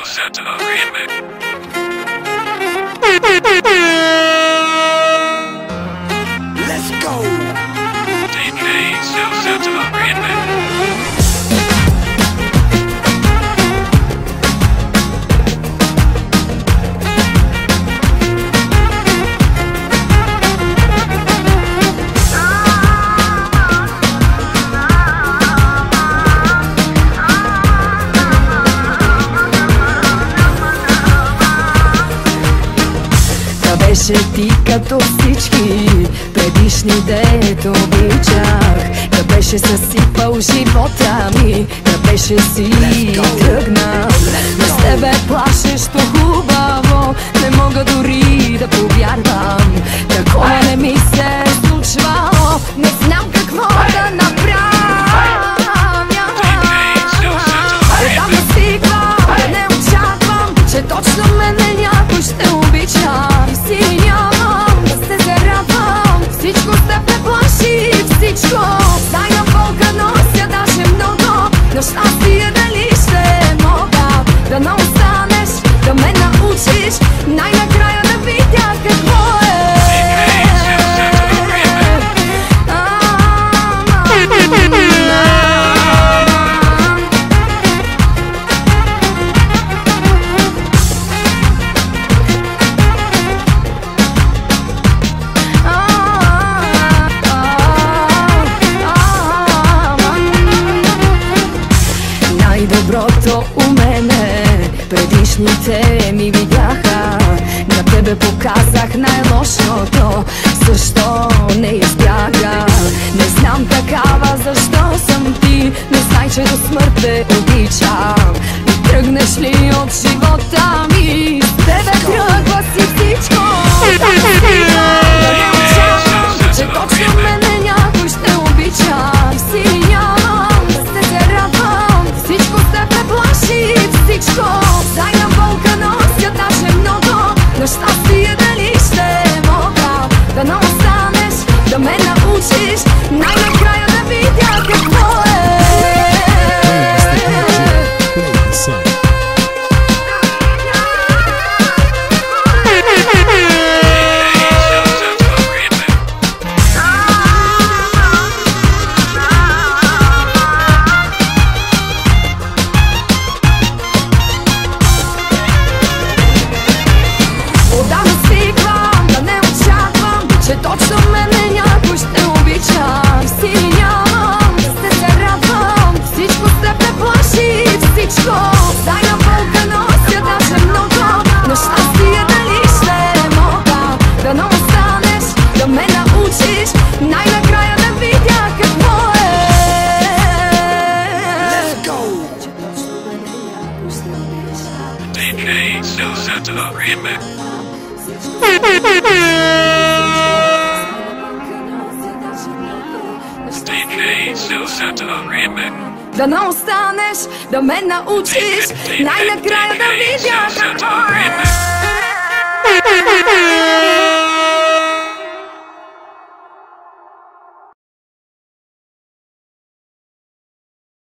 Sentinel Remix. Let's go! DJ Sentinel Remix. Беше ти като всички предишните обичах. Да беше съсипал живота ми, да беше си тръгнал. Без тебе плашещо хубаво, не мога дори да повярвам. Такова не ми се е случвало, не знам какво да направя. Да ме стигва, да не очаквам, че точно мене някой ще обича. Си нямам да се зарадвам, всичко се преплаши, всичко тайна болка нося даже много, но щастие дали ще мога да не останеш, да ме научиш най-накрая да видя какво е. Най-доброто у мене предишните ми видяха, на тебе показах най-лошото, защо не избяга? Не знам такава, защо съм ти, не знай, че до смърт те обичам. И тръгнеш ли от живота ми, с тебе тръгва си всичко. Да не очаквам, че точно мене някой ще обича. Си нямам да се зарадвам, всичко се преплаши, всичко тайна болка нося даже много, но щастие дали ще мога да не останеш, да ме научиш най-накрая да видя какво е. Sentinel Remix. DJ Sentinel Remix. Да не останеш, да ме научиш най-накрая да видя какво е.